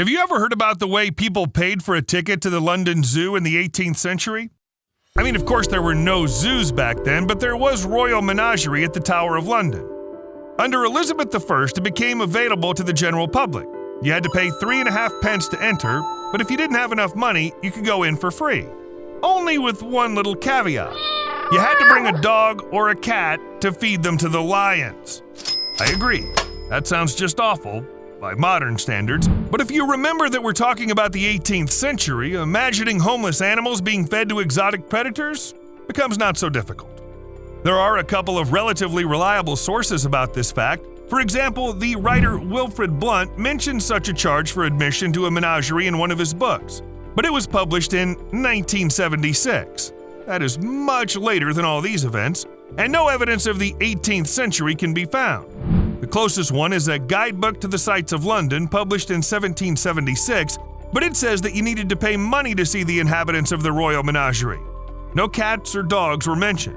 Have you ever heard about the way people paid for a ticket to the London Zoo in the 18th century? I mean, of course, there were no zoos back then, but there was royal menagerie at the Tower of London. Under Elizabeth I, it became available to the general public. You had to pay 3.5 pence to enter, but if you didn't have enough money, you could go in for free. Only with one little caveat. You had to bring a dog or a cat to feed them to the lions. I agree. That sounds just awful by modern standards, but if you remember that we're talking about the 18th century, imagining homeless animals being fed to exotic predators becomes not so difficult. There are a couple of relatively reliable sources about this fact. For example, the writer Wilfrid Blunt mentioned such a charge for admission to a menagerie in one of his books, but it was published in 1976. That is much later than all these events, and no evidence of the 18th century can be found. The closest one is a guidebook to the sights of London, published in 1776, but it says that you needed to pay money to see the inhabitants of the royal menagerie. No cats or dogs were mentioned.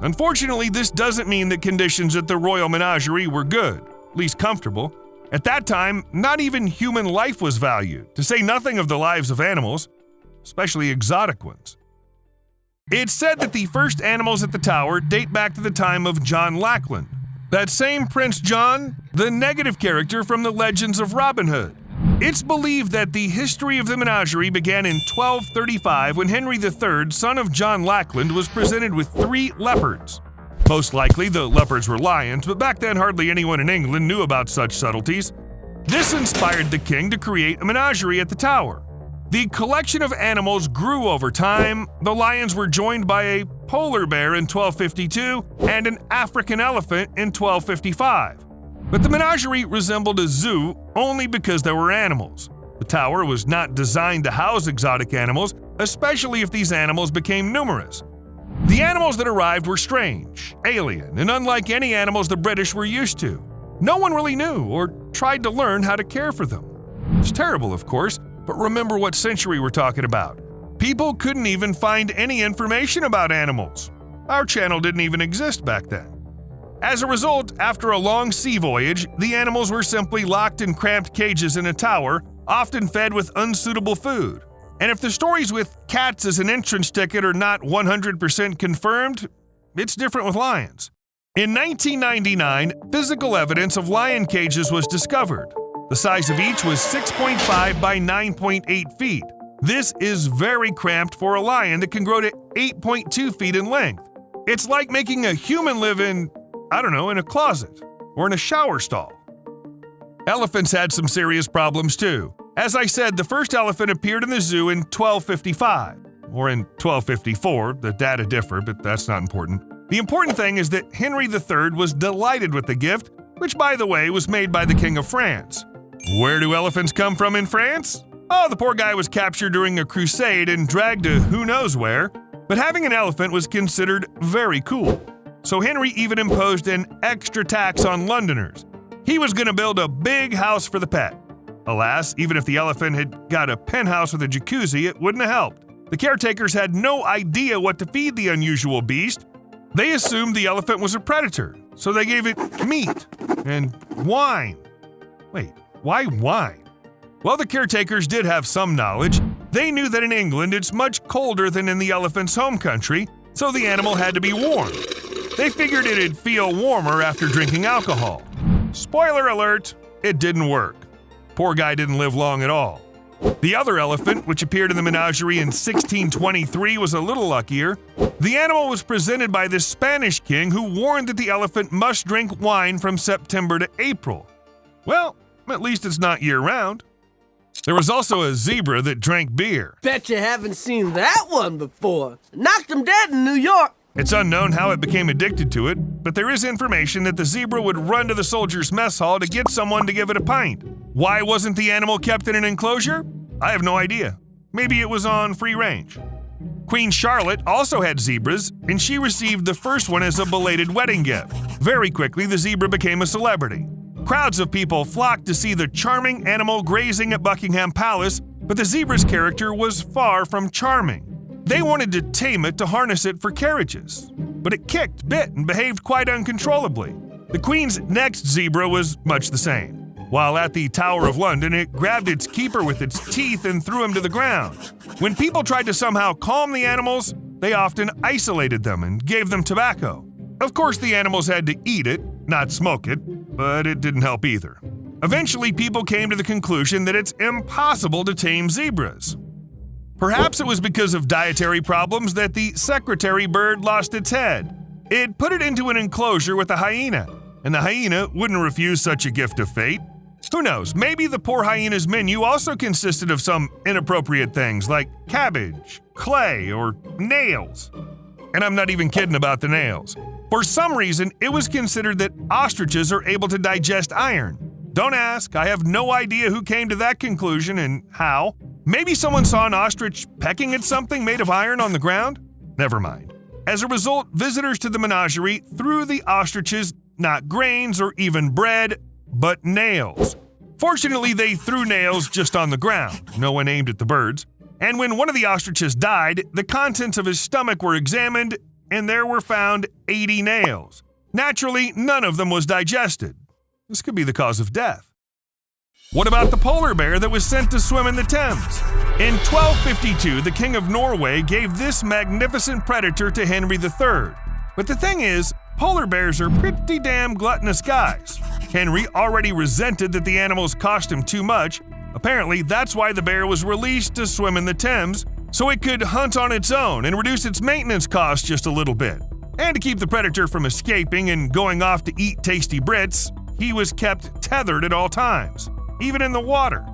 Unfortunately, this doesn't mean that conditions at the royal menagerie were good, at least comfortable. At that time, not even human life was valued, to say nothing of the lives of animals, especially exotic ones. It's said that the first animals at the tower date back to the time of John Lackland. That same Prince John, the negative character from the legends of Robin Hood. It's believed that the history of the menagerie began in 1235 when Henry III, son of John Lackland, was presented with 3 leopards. Most likely the leopards were lions, but back then hardly anyone in England knew about such subtleties. This inspired the king to create a menagerie at the tower. The collection of animals grew over time. The lions were joined by a polar bear in 1252 and an African elephant in 1255. But the menagerie resembled a zoo only because there were animals. The tower was not designed to house exotic animals, especially if these animals became numerous. The animals that arrived were strange, alien, and unlike any animals the British were used to. No one really knew or tried to learn how to care for them. It's terrible, of course, but remember what century we're talking about. People couldn't even find any information about animals. Our channel didn't even exist back then. As a result, after a long sea voyage, the animals were simply locked in cramped cages in a tower, often fed with unsuitable food. And if the stories with cats as an entrance ticket are not 100% confirmed, it's different with lions. In 1999, physical evidence of lion cages was discovered. The size of each was 6.5 by 9.8 feet. This is very cramped for a lion that can grow to 8.2 feet in length. It's like making a human live in a closet or in a shower stall. Elephants had some serious problems too. As I said, the first elephant appeared in the zoo in 1255, or in 1254. The data differ, but that's not important. The important thing is that Henry III was delighted with the gift, which, by the way, was made by the King of France. Where do elephants come from in France? Oh, the poor guy was captured during a crusade and dragged to who knows where, but having an elephant was considered very cool. So Henry even imposed an extra tax on Londoners. He was going to build a big house for the pet. Alas, even if the elephant had got a penthouse with a jacuzzi, it wouldn't have helped. The caretakers had no idea what to feed the unusual beast. They assumed the elephant was a predator, so they gave it meat and wine. Wait, why wine? Well, the caretakers did have some knowledge. They knew that in England it's much colder than in the elephant's home country, so the animal had to be warm. They figured it'd feel warmer after drinking alcohol. Spoiler alert, it didn't work. Poor guy didn't live long at all. The other elephant, which appeared in the menagerie in 1623, was a little luckier. The animal was presented by the Spanish king, who warned that the elephant must drink wine from September to April. Well, at least it's not year-round. There was also a zebra that drank beer. Bet you haven't seen that one before. Knocked him dead in New York. It's unknown how it became addicted to it, but there is information that the zebra would run to the soldiers' mess hall to get someone to give it a pint. Why wasn't the animal kept in an enclosure? I have no idea. Maybe it was on free range. Queen Charlotte also had zebras, and she received the first one as a belated wedding gift. Very quickly, the zebra became a celebrity. Crowds of people flocked to see the charming animal grazing at Buckingham Palace, but the zebra's character was far from charming. They wanted to tame it to harness it for carriages, but it kicked, bit, and behaved quite uncontrollably. The Queen's next zebra was much the same. While at the Tower of London, it grabbed its keeper with its teeth and threw him to the ground. When people tried to somehow calm the animals, they often isolated them and gave them tobacco. Of course, the animals had to eat it, not smoke it, but it didn't help either. Eventually, people came to the conclusion that it's impossible to tame zebras. Perhaps it was because of dietary problems that the secretary bird lost its head. It put it into an enclosure with a hyena, and the hyena wouldn't refuse such a gift of fate. Who knows, maybe the poor hyena's menu also consisted of some inappropriate things like cabbage, clay, or nails. And I'm not even kidding about the nails. For some reason, it was considered that ostriches are able to digest iron. Don't ask, I have no idea who came to that conclusion and how. Maybe someone saw an ostrich pecking at something made of iron on the ground? Never mind. As a result, visitors to the menagerie threw the ostriches not grains or even bread, but nails. Fortunately, they threw nails just on the ground. No one aimed at the birds. And when one of the ostriches died, the contents of his stomach were examined, and there were found 80 nails. Naturally, none of them was digested. This could be the cause of death. What about the polar bear that was sent to swim in the Thames? In 1252, the King of Norway gave this magnificent predator to Henry III. But the thing is, polar bears are pretty damn gluttonous guys. Henry already resented that the animals cost him too much. Apparently, that's why the bear was released to swim in the Thames, so it could hunt on its own and reduce its maintenance costs just a little bit. And to keep the predator from escaping and going off to eat tasty Brits, he was kept tethered at all times, even in the water.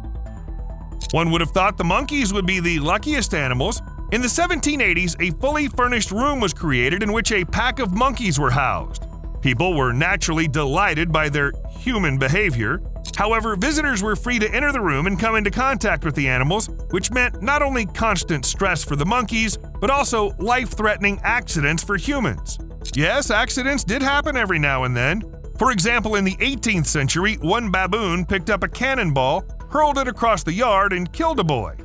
One would have thought the monkeys would be the luckiest animals. In the 1780s, a fully furnished room was created in which a pack of monkeys were housed. People were naturally delighted by their human behavior. However, visitors were free to enter the room and come into contact with the animals, which meant not only constant stress for the monkeys, but also life-threatening accidents for humans. Yes, accidents did happen every now and then. For example, in the 18th century, one baboon picked up a cannonball, hurled it across the yard, and killed a boy.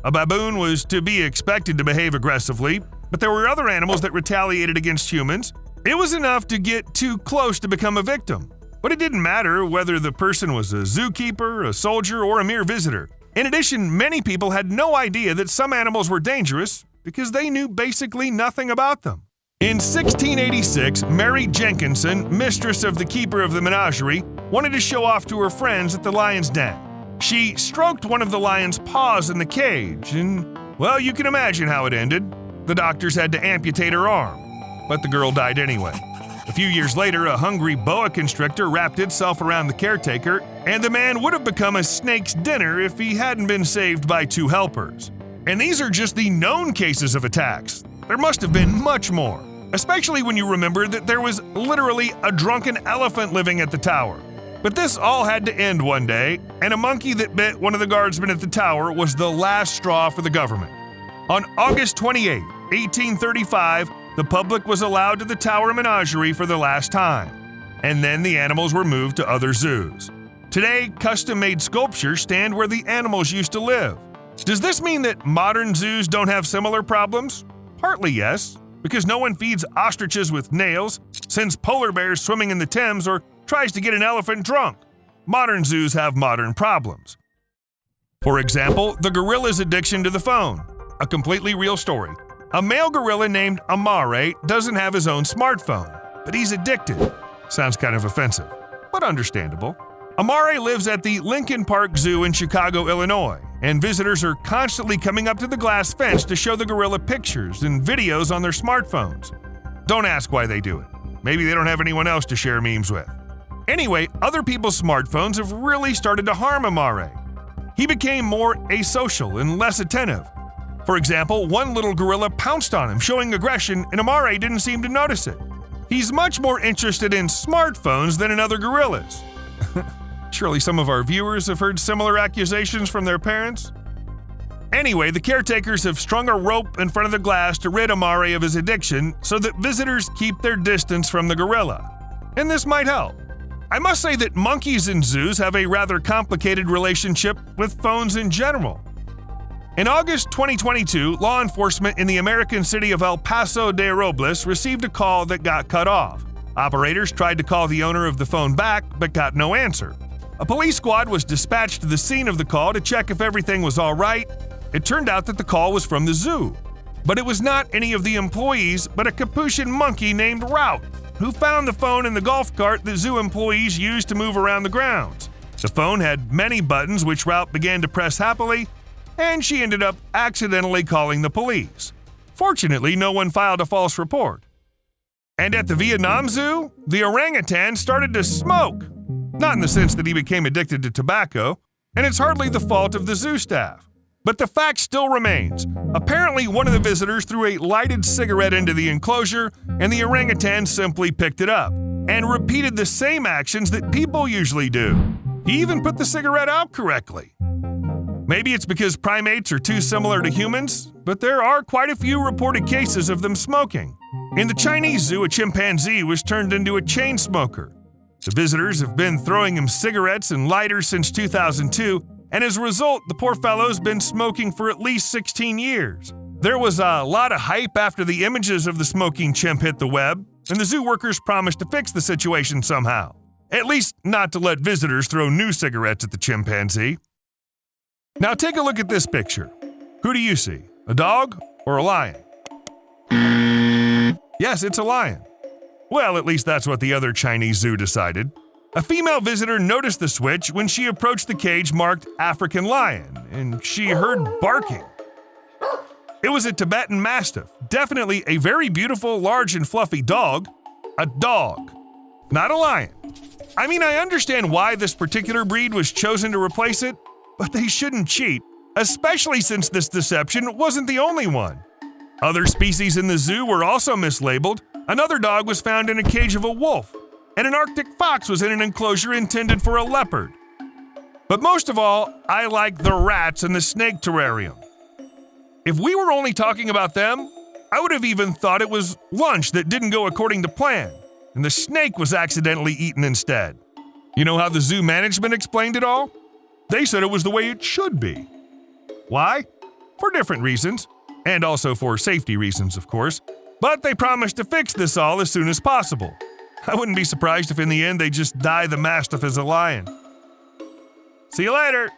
A baboon was to be expected to behave aggressively, but there were other animals that retaliated against humans. It was enough to get too close to become a victim. But it didn't matter whether the person was a zookeeper, a soldier, or a mere visitor. In addition, many people had no idea that some animals were dangerous because they knew basically nothing about them. In 1686, Mary Jenkinson, mistress of the keeper of the menagerie, wanted to show off to her friends at the lion's den. She stroked one of the lion's paws in the cage, and, well, you can imagine how it ended. The doctors had to amputate her arm, but the girl died anyway. A few years later, a hungry boa constrictor wrapped itself around the caretaker, and the man would have become a snake's dinner if he hadn't been saved by two helpers. And these are just the known cases of attacks. There must have been much more, especially when you remember that there was literally a drunken elephant living at the tower. But this all had to end one day, and a monkey that bit one of the guardsmen at the tower was the last straw for the government. On August 28, 1835, the public was allowed to the Tower Menagerie for the last time, and then the animals were moved to other zoos. Today, custom-made sculptures stand where the animals used to live. Does this mean that modern zoos don't have similar problems? Partly yes, because no one feeds ostriches with nails, sends polar bears swimming in the Thames, or tries to get an elephant drunk. Modern zoos have modern problems. For example, the gorilla's addiction to the phone. A completely real story. A male gorilla named Amare doesn't have his own smartphone, but he's addicted. Sounds kind of offensive, but understandable. Amare lives at the Lincoln Park Zoo in Chicago, Illinois, and visitors are constantly coming up to the glass fence to show the gorilla pictures and videos on their smartphones. Don't ask why they do it. Maybe they don't have anyone else to share memes with. Anyway, other people's smartphones have really started to harm Amare. He became more asocial and less attentive. For example, one little gorilla pounced on him, showing aggression, and Amare didn't seem to notice it. He's much more interested in smartphones than in other gorillas. Surely some of our viewers have heard similar accusations from their parents? Anyway, the caretakers have strung a rope in front of the glass to rid Amare of his addiction so that visitors keep their distance from the gorilla. And this might help. I must say that monkeys in zoos have a rather complicated relationship with phones in general. In August 2022, law enforcement in the American city of El Paso de Robles received a call that got cut off. Operators tried to call the owner of the phone back, but got no answer. A police squad was dispatched to the scene of the call to check if everything was all right. It turned out that the call was from the zoo. But it was not any of the employees, but a Capuchin monkey named Route, who found the phone in the golf cart that zoo employees used to move around the grounds. The phone had many buttons which Route began to press happily, and she ended up accidentally calling the police. Fortunately, no one filed a false report. And at the Vietnam Zoo, the orangutan started to smoke. Not in the sense that he became addicted to tobacco, and it's hardly the fault of the zoo staff. But the fact still remains. Apparently, one of the visitors threw a lighted cigarette into the enclosure, and the orangutan simply picked it up and repeated the same actions that people usually do. He even put the cigarette out correctly. Maybe it's because primates are too similar to humans, but there are quite a few reported cases of them smoking. In the Chinese zoo, a chimpanzee was turned into a chain smoker. The visitors have been throwing him cigarettes and lighters since 2002, and as a result, the poor fellow's been smoking for at least 16 years. There was a lot of hype after the images of the smoking chimp hit the web, and the zoo workers promised to fix the situation somehow. At least not to let visitors throw new cigarettes at the chimpanzee. Now take a look at this picture. Who do you see? A dog or a lion? Yes, it's a lion. Well, at least that's what the other Chinese zoo decided. A female visitor noticed the switch when she approached the cage marked African lion, and she heard barking. It was a Tibetan Mastiff, definitely a very beautiful, large and fluffy dog. A dog, not a lion. I mean, I understand why this particular breed was chosen to replace it, but they shouldn't cheat, especially since this deception wasn't the only one. Other species in the zoo were also mislabeled. Another dog was found in a cage of a wolf, and an Arctic fox was in an enclosure intended for a leopard. But most of all, I like the rats in the snake terrarium. If we were only talking about them, I would have even thought it was lunch that didn't go according to plan, and the snake was accidentally eaten instead. You know how the zoo management explained it all? They said it was the way it should be. Why? For different reasons, and also for safety reasons, of course, but they promised to fix this all as soon as possible. I wouldn't be surprised if in the end they just dye the Mastiff as a lion. See you later!